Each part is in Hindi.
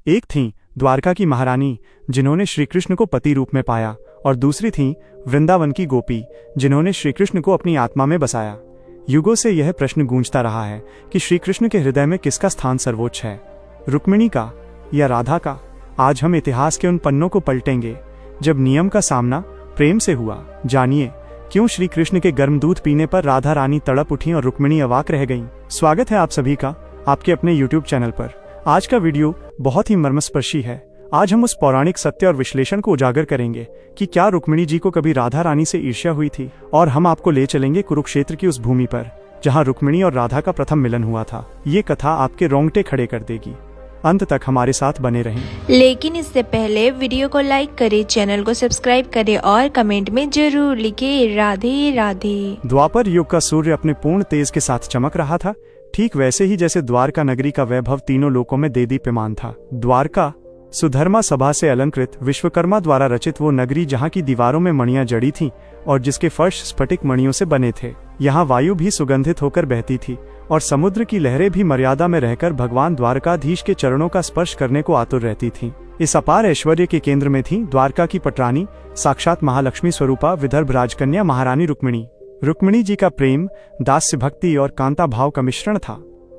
एक थीं द्वारका की महारानी, जिन्होंने श्री कृष्ण को पति रूप में पाया, और दूसरी थीं वृंदावन की गोपी, जिन्होंने श्री कृष्ण को अपनी आत्मा में बसाया। युगों से यह प्रश्न गूंजता रहा है कि श्री कृष्ण के हृदय में किसका स्थान सर्वोच्च है, रुक्मिणी का या राधा का। आज हम इतिहास के उन पन्नों को पलटेंगे जब नियम का सामना प्रेम से हुआ। जानिए क्यों श्री कृष्ण के गर्म दूध पीने पर राधा रानी तड़प उठी और रुक्मिणी अवाक रह गईं। स्वागत है आप सभी का आपके अपने YouTube चैनल पर। आज का वीडियो बहुत ही मर्मस्पर्शी है। आज हम उस पौराणिक सत्य और विश्लेषण को उजागर करेंगे कि क्या रुक्मिणी जी को कभी राधा रानी से ईर्ष्या हुई थी, और हम आपको ले चलेंगे कुरुक्षेत्र की उस भूमि पर जहां रुक्मिणी और राधा का प्रथम मिलन हुआ था। ये कथा आपके रोंगटे खड़े कर देगी। अंत तक हमारे साथ बने रहें। लेकिन इससे पहले वीडियो को लाइक करें, चैनल को सब्सक्राइब करें और कमेंट में जरूर लिखें राधे राधे। द्वापर युग का सूर्य अपने पूर्ण तेज के साथ चमक रहा था, ठीक वैसे ही जैसे द्वारका नगरी का वैभव तीनों लोकों में देदीप्यमान था। द्वारका सुधर्मा सभा से अलंकृत विश्वकर्मा द्वारा रचित वो नगरी, जहाँ की दीवारों में मणियां जड़ी थीं और जिसके फर्श स्फटिक मणियों से बने थे। यहाँ वायु भी सुगंधित होकर बहती थी और समुद्र की लहरें भी मर्यादा में रहकर भगवान द्वारकाधीश के चरणों का स्पर्श करने को आतुर रहती थीं। इस अपार ऐश्वर्य के केंद्र में थी द्वारका की पटरानी, साक्षात महालक्ष्मी स्वरूपा विदर्भ राजकन्या महारानी रुक्मिणी। रुक्मिणी जी का प्रेम दास्य भक्ति और कांता भाव का मिश्रण था।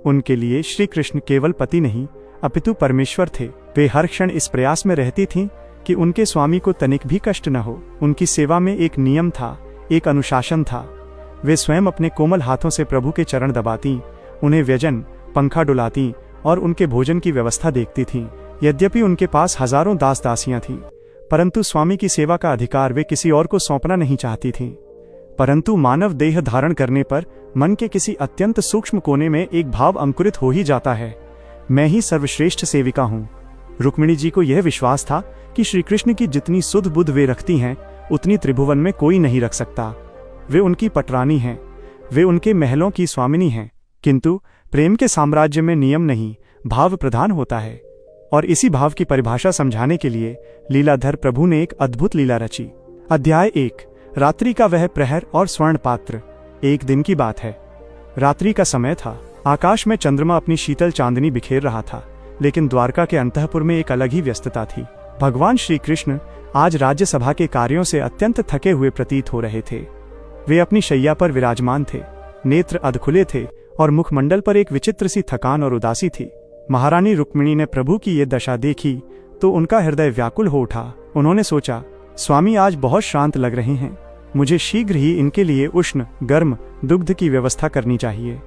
उनके लिए श्री कृष्ण केवल पति नहीं अपितु परमेश्वर थे। वे हर क्षण इस प्रयास में रहती थीं कि उनके स्वामी को तनिक भी कष्ट न हो। उनकी सेवा में एक नियम था, एक अनुशासन था। वे स्वयं अपने कोमल हाथों से प्रभु के चरण दबाती, उन्हें व्यजन पंखा डुलाती और उनके भोजन की व्यवस्था देखती थीं। यद्यपि उनके पास हजारों दास दासियां थीं, परंतु स्वामी की सेवा का अधिकार वे किसी और को सौंपना नहीं चाहती थीं। परंतु मानव देह धारण करने पर मन के किसी अत्यंत सूक्ष्म कोने में एक भाव अंकुरित हो ही जाता है, मैं ही सर्वश्रेष्ठ सेविका हूँ। रुक्मिणी जी को यह विश्वास था कि श्री कृष्ण की जितनी सुध बुध वे रखती हैं, उतनी त्रिभुवन में कोई नहीं रख सकता। वे उनकी पटरानी हैं, वे उनके महलों की स्वामिनी हैं। किंतु प्रेम के साम्राज्य में नियम नहीं, भाव प्रधान होता है। और इसी भाव की परिभाषा समझाने के लिए लीलाधर प्रभु ने एक अद्भुत लीला रची। अध्याय 1, रात्रि का वह प्रहर और स्वर्ण पात्र। एक दिन की बात है। रात्रि का समय था। आकाश में चंद्रमा अपनी शीतल चांदनी बिखेर रहा था, लेकिन द्वारका के अंतःपुर में एक अलग ही व्यस्तता थी। भगवान श्री कृष्ण आज राज्यसभा के कार्यों से अत्यंत थके हुए प्रतीत हो रहे थे। वे अपनी शैया पर विराजमान थे, नेत्र अधखुले थे और मुखमंडल पर एक विचित्र सी थकान और उदासी थी। महारानी रुक्मिणी ने प्रभु की ये दशा देखी तो उनका हृदय व्याकुल हो उठा। उन्होंने सोचा, स्वामी आज बहुत शांत लग रहे हैं, मुझे शीघ्र ही इनके लिए उष्ण गर्म दुग्ध की व्यवस्था करनी चाहिए।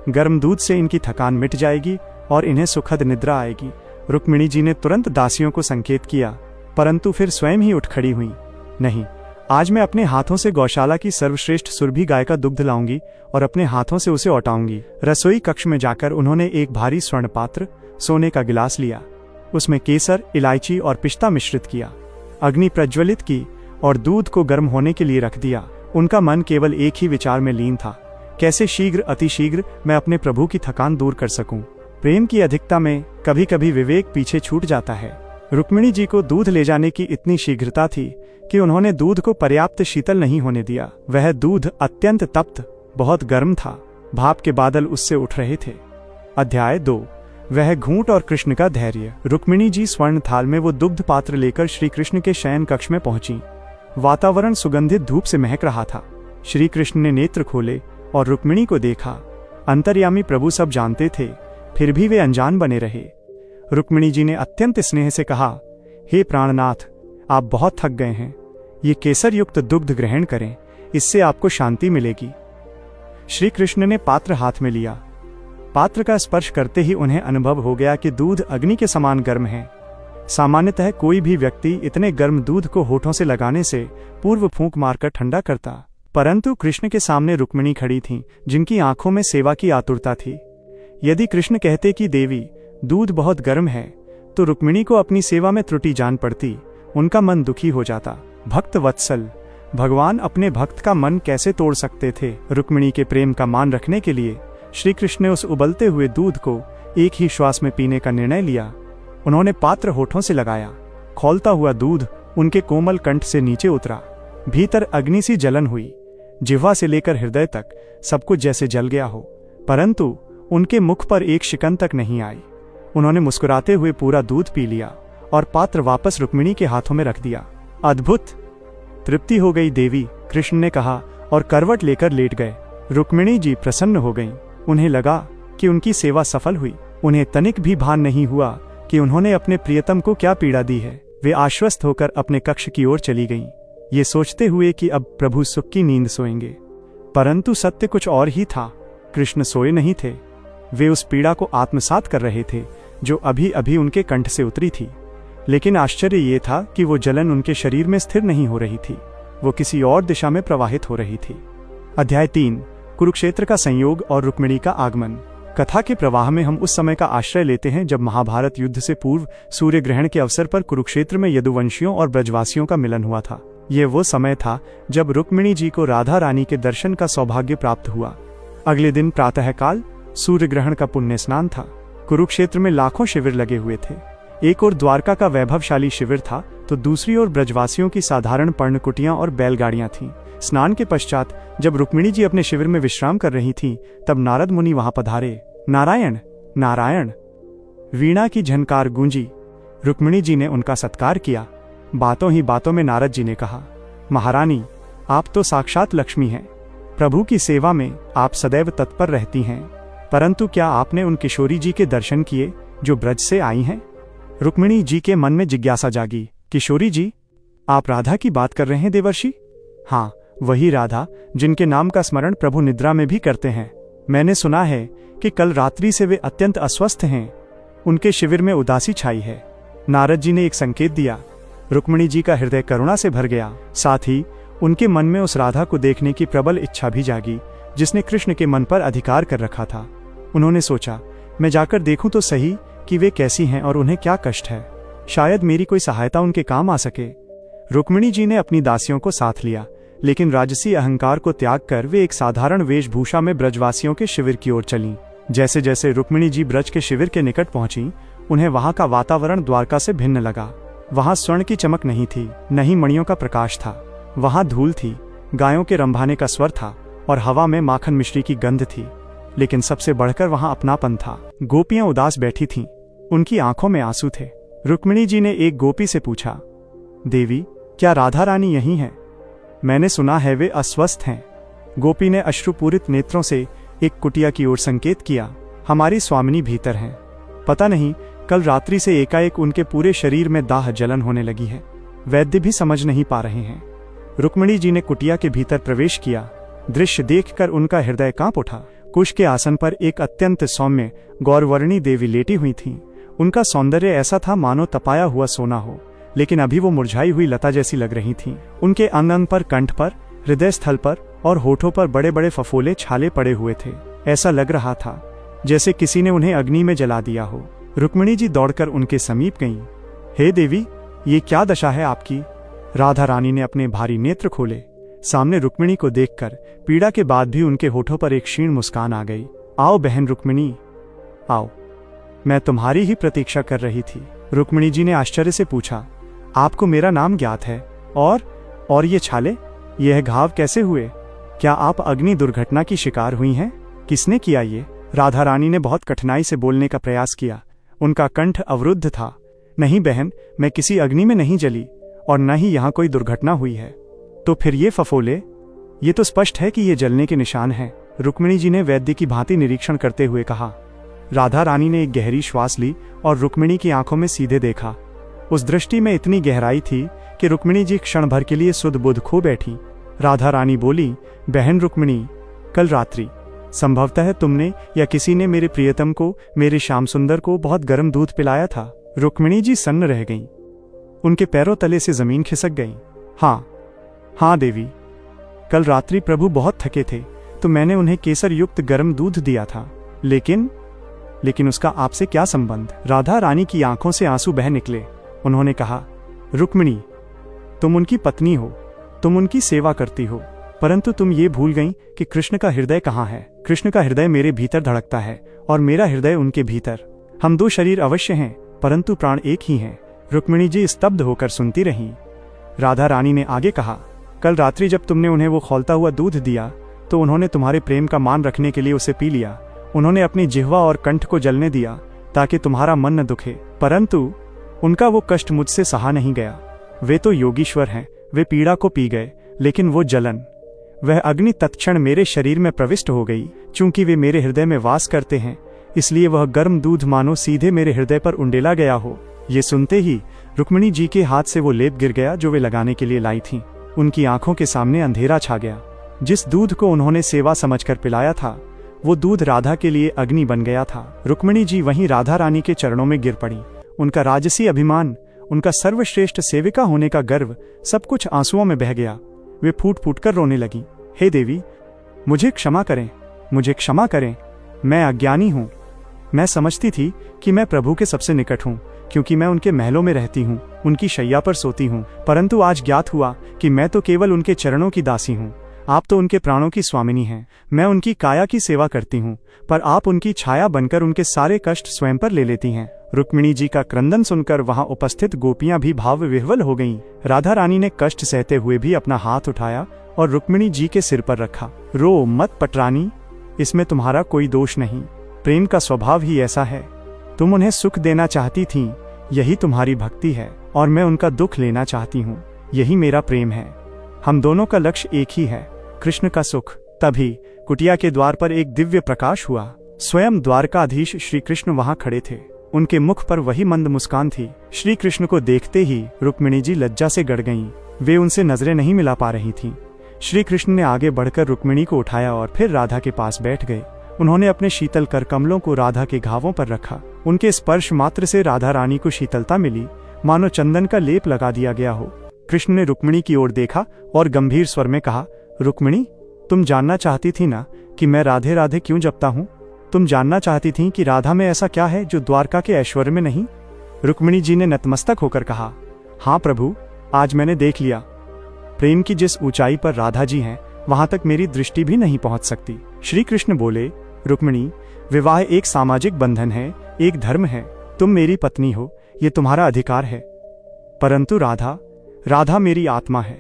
गर्म दूध से इनकी थकान मिट जाएगी और इन्हें सुखद निद्रा आएगी। रुक्मिणी जी ने तुरंत दासियों को संकेत किया, परंतु फिर स्वयं ही उठ खड़ी हुई। नहीं, आज मैं अपने हाथों से गौशाला की सर्वश्रेष्ठ सुरभि गाय का दुग्ध लाऊंगी और अपने हाथों से उसे औटाऊंगी। रसोई कक्ष में जाकर उन्होंने एक भारी स्वर्ण पात्र, सोने का गिलास लिया। उसमें केसर, इलायची और पिस्ता मिश्रित किया। अग्नि प्रज्वलित की और दूध को गर्म होने के लिए रख दिया। उनका मन केवल एक ही विचार में लीन था, कैसे शीघ्र अतिशीघ्र मैं अपने प्रभु की थकान दूर कर सकूं। प्रेम की अधिकता में कभी कभी विवेक पीछे छूट जाता है। रुक्मिणी जी को दूध ले जाने की इतनी शीघ्रता थी कि उन्होंने दूध को पर्याप्त शीतल नहीं होने दिया। वह दूध अत्यंत तप्त, बहुत गर्म था। भाप के बादल उससे उठ रहे थे। अध्याय 2, वह घूंट और कृष्ण का धैर्य। रुक्मिणी जी स्वर्ण थाल में वो दुग्ध पात्र लेकर श्री कृष्ण के शयन कक्ष में पहुंची। वातावरण सुगंधित धूप से महक रहा था। श्री कृष्ण ने नेत्र खोले और रुक्मिणी को देखा। अंतर्यामी प्रभु सब जानते थे, फिर भी वे अनजान बने रहे। रुक्मिणी जी ने अत्यंत स्नेह से कहा, हे प्राणनाथ, आप बहुत थक गए हैं, ये केसर युक्त दुग्ध ग्रहण करें, इससे आपको शांति मिलेगी। श्री कृष्ण ने पात्र हाथ में लिया। पात्र का स्पर्श करते ही उन्हें अनुभव हो गया कि दूध अग्नि के समान गर्म है। सामान्यतः कोई भी व्यक्ति इतने गर्म दूध को होठों से लगाने से पूर्व फूंक मारकर ठंडा करता, परंतु कृष्ण के सामने रुक्मिणी खड़ी थीं, जिनकी आंखों में सेवा की आतुरता थी। यदि कृष्ण कहते कि देवी, दूध बहुत गर्म है, तो रुक्मिणी को अपनी सेवा में त्रुटि जान पड़ती। उनका मन दुखी हो जाता। भक्त वत्सल, भगवान अपने भक्त का मन कैसे तोड़ सकते थे। रुक्मिणी के प्रेम का मान रखने के लिए श्री कृष्ण ने उस उबलते हुए दूध को एक ही श्वास में पीने का निर्णय लिया। उन्होंने पात्र होठों से लगाया। खौलता हुआ दूध उनके कोमल कंठ से नीचे उतरा। भीतर अग्नि सी जलन हुई। जिह्वा से लेकर हृदय तक सब कुछ जैसे जल गया हो, परंतु उनके मुख पर एक शिकन तक नहीं आई। उन्होंने मुस्कुराते हुए पूरा दूध पी लिया और पात्र वापस रुक्मिणी के हाथों में रख दिया। अद्भुत! तृप्ति हो गई देवी, कृष्ण ने कहा और करवट लेकर लेट गए। रुक्मिणी जी प्रसन्न हो गईं। उन्हें लगा कि उनकी सेवा सफल हुई। उन्हें तनिक भी भान नहीं हुआ कि उन्होंने अपने प्रियतम को क्या पीड़ा दी है। वे आश्वस्त होकर अपने कक्ष की ओर चली गईं, ये सोचते हुए कि अब प्रभु सुख की नींद सोएंगे। परंतु सत्य कुछ और ही था। कृष्ण सोए नहीं थे। वे उस पीड़ा को आत्मसात कर रहे थे जो अभी अभी उनके कंठ से उतरी थी। लेकिन आश्चर्य ये था कि वो जलन उनके शरीर में स्थिर नहीं हो रही थी, वो किसी और दिशा में प्रवाहित हो रही थी। अध्याय 3 कुरुक्षेत्र का संयोग और रुक्मिणी का आगमन। कथा के प्रवाह में हम उस समय का आश्रय लेते हैं जब महाभारत युद्ध से पूर्व सूर्य ग्रहण के अवसर पर कुरुक्षेत्र में यदुवंशियों और ब्रजवासियों का मिलन हुआ था। यह वो समय था जब रुक्मिणी जी को राधा रानी के दर्शन का सौभाग्य प्राप्त हुआ। अगले दिन प्रातःकाल सूर्य ग्रहण का पुण्य स्नान था। कुरुक्षेत्र में लाखों शिविर लगे हुए थे। एक ओर द्वारका का वैभवशाली शिविर था तो दूसरी ओर ब्रजवासियों की साधारण पर्णकुटियां और बैलगाड़ियां थीं। स्नान के पश्चात जब रुक्मिणी जी अपने शिविर में विश्राम कर रही थीं, तब नारद मुनि वहां पधारे। नारायण नारायण, वीणा की झनकार गूंजी। रुक्मिणी जी ने उनका सत्कार किया। बातों ही बातों में नारद जी ने कहा, महारानी, आप तो साक्षात लक्ष्मी हैं। प्रभु की सेवा में आप सदैव तत्पर रहती हैं, परंतु क्या आपने उन किशोरी जी के दर्शन किए जो ब्रज से आई हैं? रुक्मिणी जी के मन में जिज्ञासा जागी। किशोरी जी? आप राधा की बात कर रहे हैं देवर्षि? हाँ, वही राधा जिनके नाम का स्मरण प्रभु निद्रा में भी करते हैं। मैंने सुना है कि कल रात्रि से वे अत्यंत अस्वस्थ हैं। उनके शिविर में उदासी छाई है। नारद जी ने एक संकेत दिया। रुक्मिणी जी का हृदय करुणा से भर गया। साथ ही उनके मन में उस राधा को देखने की प्रबल इच्छा भी जागी जिसने कृष्ण के मन पर अधिकार कर रखा था। उन्होंने सोचा, मैं जाकर देखूं तो सही कि वे कैसी हैं और उन्हें क्या कष्ट है। शायद मेरी कोई सहायता उनके काम आ सके। रुक्मिणी जी ने अपनी दासियों को साथ लिया, लेकिन राजसी अहंकार को त्याग कर वे एक साधारण वेशभूषा में ब्रजवासियों के शिविर की ओर चलीं। जैसे जैसे रुक्मिणी जी ब्रज के शिविर के निकट पहुंची, उन्हें वहां का वातावरण द्वारका से भिन्न लगा। वहां स्वर्ण की चमक नहीं थी, न ही मणियों का प्रकाश था। वहां धूल थी, गायों के रंभाने का स्वर था और हवा में माखन मिश्री की गंध थी। लेकिन सबसे बढ़कर वहां अपनापन था। गोपियां उदास बैठी थीं, उनकी आंखों में आंसू थे। रुक्मिणी जी ने एक गोपी से पूछा, देवी, क्या राधा रानी यहीं हैं? मैंने सुना है वे अस्वस्थ हैं। गोपी ने अश्रुपूरित नेत्रों से एक कुटिया की ओर संकेत किया। हमारी स्वामिनी भीतर हैं। पता नहीं कल रात्रि से एकाएक उनके पूरे शरीर में दाह जलन होने लगी है। वैद्य भी समझ नहीं पा रहे हैं। रुक्मिणी जी ने कुटिया के भीतर प्रवेश किया। दृश्य देखकर उनका हृदय कांप उठा। कुश के आसन पर एक अत्यंत सौम्य गौरवर्णी देवी लेटी हुई थीं। उनका सौंदर्य ऐसा था मानो तपाया हुआ सोना हो, लेकिन अभी वो मुरझाई हुई लता जैसी लग रही थीं। उनके अंग अंग पर, कंठ पर, हृदय स्थल पर और होठों पर बड़े बड़े फफोले छाले पड़े हुए थे। ऐसा लग रहा था जैसे किसी ने उन्हें अग्नि में जला दिया हो। रुक्मिणी जी दौड़कर उनके समीप गईं। हे देवी, ये क्या दशा है आपकी? राधा रानी ने अपने भारी नेत्र खोले। सामने रुक्मिणी को देखकर पीड़ा के बाद भी उनके होठों पर एक क्षीण मुस्कान आ गई। आओ बहन रुक्मिणी, आओ, मैं तुम्हारी ही प्रतीक्षा कर रही थी। रुक्मिणी जी ने आश्चर्य से पूछा, आपको मेरा नाम ज्ञात है? और ये छाले, यह घाव कैसे हुए? क्या आप अग्नि दुर्घटना की शिकार हुई हैं? किसने किया ये? राधा रानी ने बहुत कठिनाई से बोलने का प्रयास किया। उनका कंठ अवरुद्ध था। नहीं बहन, मैं किसी अग्नि में नहीं जली और न ही यहाँ कोई दुर्घटना हुई है। तो फिर ये फफोले? ये तो स्पष्ट है कि ये जलने के निशान हैं। रुक्मिणी जी ने वैद्य की भांति निरीक्षण करते हुए कहा। राधा रानी ने एक गहरी श्वास ली और रुक्मिणी की आंखों में सीधे देखा। उस दृष्टि में इतनी गहराई थी कि रुक्मिणी जी क्षण भर के लिए सुध बुध खो बैठी। राधा रानी बोली, बहन रुक्मिणी, कल रात्रि संभवतः तुमने या किसी ने मेरे प्रियतम को, मेरे श्याम सुंदर को बहुत गर्म दूध पिलाया था। रुक्मिणी जी सन्न रह गईं। उनके पैरों तले से जमीन खिसक गई। हाँ देवी, कल रात्रि प्रभु बहुत थके थे तो मैंने उन्हें केसर युक्त गर्म दूध दिया था। लेकिन उसका आपसे क्या संबंध? राधा रानी की आंखों से आंसू बह निकले। उन्होंने कहा, रुक्मिणी, तुम उनकी पत्नी हो, तुम उनकी सेवा करती हो, परंतु तुम ये भूल गईं कि कृष्ण का हृदय कहाँ है। कृष्ण का हृदय मेरे भीतर धड़कता है और मेरा हृदय उनके भीतर। हम दो शरीर अवश्य हैं, परंतु प्राण एक ही हैं। रुक्मिणी जी स्तब्ध होकर सुनती रहीं। राधा रानी ने आगे कहा, कल रात्रि जब तुमने उन्हें वो खौलता हुआ दूध दिया तो उन्होंने तुम्हारे प्रेम का मान रखने के लिए उसे पी लिया। उन्होंने अपनी जिह्वा और कंठ को जलने दिया ताकि तुम्हारा मन न दुखे, परंतु उनका वो कष्ट मुझसे सहा नहीं गया। वे तो योगीश्वर हैं, वे पीड़ा को पी गए, लेकिन वो जलन, वह अग्नि तत्क्षण मेरे शरीर में प्रविष्ट हो गई। चूंकि वे मेरे हृदय में वास करते हैं, इसलिए वह गर्म दूध मानो सीधे मेरे हृदय पर उंडेला गया हो। ये सुनते ही रुक्मिणी जी के हाथ से वो लेप गिर गया जो वे लगाने के लिए लाई थीं। उनकी आंखों के सामने अंधेरा छा गया। जिस दूध को उन्होंने सेवा समझकर पिलाया था, वो दूध राधा के लिए अग्नि बन गया था। रुक्मिणी जी वहीं राधा रानी के चरणों में गिर पड़ी। उनका राजसी अभिमान, उनका सर्वश्रेष्ठ सेविका होने का गर्व, सब कुछ आंसुओं में बह गया। वे फूट फूट कर रोने लगी। हे देवी, मुझे क्षमा करें, मुझे क्षमा करें, मैं अज्ञानी हूँ। मैं समझती थी कि मैं प्रभु के सबसे निकट हूँ, क्योंकि मैं उनके महलों में रहती हूँ, उनकी शैया पर सोती हूँ, परंतु आज ज्ञात हुआ कि मैं तो केवल उनके चरणों की दासी हूँ। आप तो उनके प्राणों की स्वामिनी हैं। मैं उनकी काया की सेवा करती हूँ, पर आप उनकी छाया बनकर उनके सारे कष्ट स्वयं पर ले लेती हैं। रुक्मिणी जी का क्रंदन सुनकर वहां उपस्थित गोपियां भी भाव विह्वल हो गईं। राधा रानी ने कष्ट सहते हुए भी अपना हाथ उठाया और रुक्मिणी जी के सिर पर रखा। रो मत पटरानी, इसमें तुम्हारा कोई दोष नहीं। प्रेम का स्वभाव ही ऐसा है। तुम उन्हें सुख देना चाहती थीं, यही तुम्हारी भक्ति है, और मैं उनका दुख लेना चाहती हूँ, यही मेरा प्रेम है। हम दोनों का लक्ष्य एक ही है, कृष्ण का सुख। तभी कुटिया के द्वार पर एक दिव्य प्रकाश हुआ। स्वयं द्वारकाधीश श्री कृष्ण वहां खड़े थे। उनके मुख पर वही मंद मुस्कान थी। श्री कृष्ण को देखते ही रुक्मिणी जी लज्जा से गड़ गईं। वे उनसे नजरें नहीं मिला पा रही थीं। श्री कृष्ण ने आगे बढ़कर रुक्मिणी को उठाया और फिर राधा के पास बैठ गए। उन्होंने अपने शीतल कर कमलों को राधा के घावों पर रखा। उनके स्पर्श मात्र से राधा रानी को शीतलता मिली, मानो चंदन का लेप लगा दिया गया हो। कृष्ण ने रुक्मिणी की ओर देखा और गंभीर स्वर में कहा, रुक्मिणी, तुम जानना चाहती थी ना कि मैं राधे राधे क्यों जपता हूँ? तुम जानना चाहती थी कि राधा में ऐसा क्या है जो द्वारका के ऐश्वर्य में नहीं? रुक्मिणी जी ने नतमस्तक होकर कहा, हाँ प्रभु, आज मैंने देख लिया। प्रेम की जिस ऊंचाई पर राधा जी हैं, वहां तक मेरी दृष्टि भी नहीं पहुंच सकती। श्री कृष्ण बोले, रुक्मिणी, विवाह एक सामाजिक बंधन है, एक धर्म है। तुम मेरी पत्नी हो, ये तुम्हारा अधिकार है। परंतु राधा मेरी आत्मा है।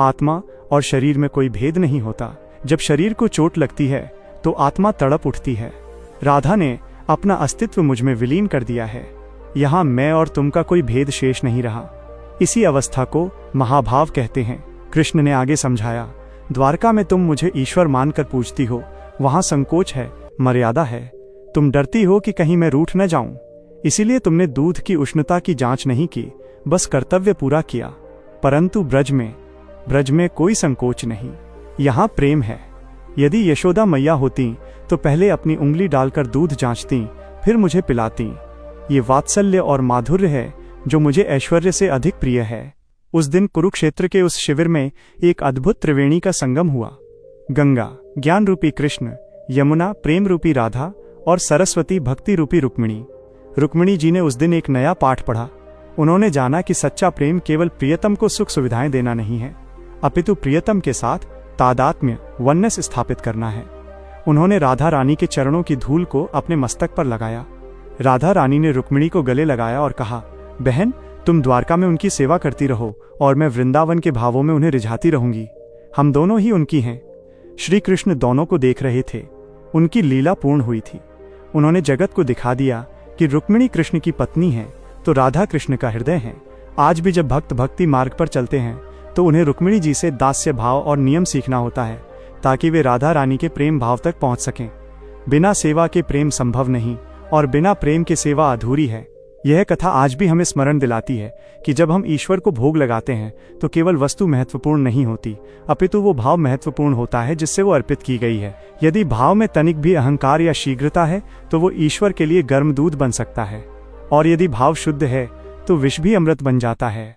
आत्मा और शरीर में कोई भेद नहीं होता। जब शरीर को चोट लगती है तो आत्मा तड़प उठती है। राधा ने अपना अस्तित्व मुझ में विलीन कर दिया है। यहाँ मैं और तुम का कोई भेद शेष नहीं रहा। इसी अवस्था को महाभाव कहते हैं। कृष्ण ने आगे समझाया, द्वारका में तुम मुझे ईश्वर मानकर पूजती हो, वहां संकोच है, मर्यादा है। तुम डरती हो कि कहीं मैं रूठ न जाऊं, इसीलिए तुमने दूध की उष्णता की जांच नहीं की, बस कर्तव्य पूरा किया। परंतु ब्रज में कोई संकोच नहीं, यहाँ प्रेम है। यदि यशोदा मैया होती तो पहले अपनी उंगली डालकर दूध जांचती, फिर मुझे पिलाती। ये वात्सल्य और माधुर्य है जो मुझे ऐश्वर्य से अधिक प्रिय है। उस दिन कुरुक्षेत्र के उस शिविर में एक अद्भुत त्रिवेणी का संगम हुआ। गंगा ज्ञान रूपी कृष्ण, यमुना प्रेम रूपी राधा और सरस्वती भक्ति रूपी रुक्मिणी। रुक्मिणी जी ने उस दिन एक नया पाठ पढ़ा। उन्होंने जाना कि सच्चा प्रेम केवल प्रियतम को सुख सुविधाएं देना नहीं है, अपितु प्रियतम के साथ तादात्म्य वननेस स्थापित करना है। उन्होंने राधा रानी के चरणों की धूल को अपने मस्तक पर लगाया। राधा रानी ने रुक्मिणी को गले लगाया और कहा, बहन, तुम द्वारका में उनकी सेवा करती रहो और मैं वृंदावन के भावों में उन्हें रिझाती रहूंगी। हम दोनों ही उनकी हैं। श्री कृष्ण दोनों को देख रहे थे। उनकी लीला पूर्ण हुई थी। उन्होंने जगत को दिखा दिया कि रुक्मिणी कृष्ण की पत्नी है तो राधा कृष्ण का हृदय है। आज भी जब भक्त भक्ति मार्ग पर चलते हैं तो उन्हें रुक्मिणी जी से दास्य भाव और नियम सीखना होता है, ताकि वे राधा रानी के प्रेम भाव तक पहुंच सकें। बिना सेवा के प्रेम संभव नहीं और बिना प्रेम के सेवा अधूरी है। यह कथा आज भी हमें स्मरण दिलाती है कि जब हम ईश्वर को भोग लगाते हैं तो केवल वस्तु महत्वपूर्ण नहीं होती, अपितु वो भाव महत्वपूर्ण होता है जिससे वो अर्पित की गई है। यदि भाव में तनिक भी अहंकार या शीघ्रता है तो वो ईश्वर के लिए गर्म दूध बन सकता है, और यदि भाव शुद्ध है तो विष भी अमृत बन जाता है।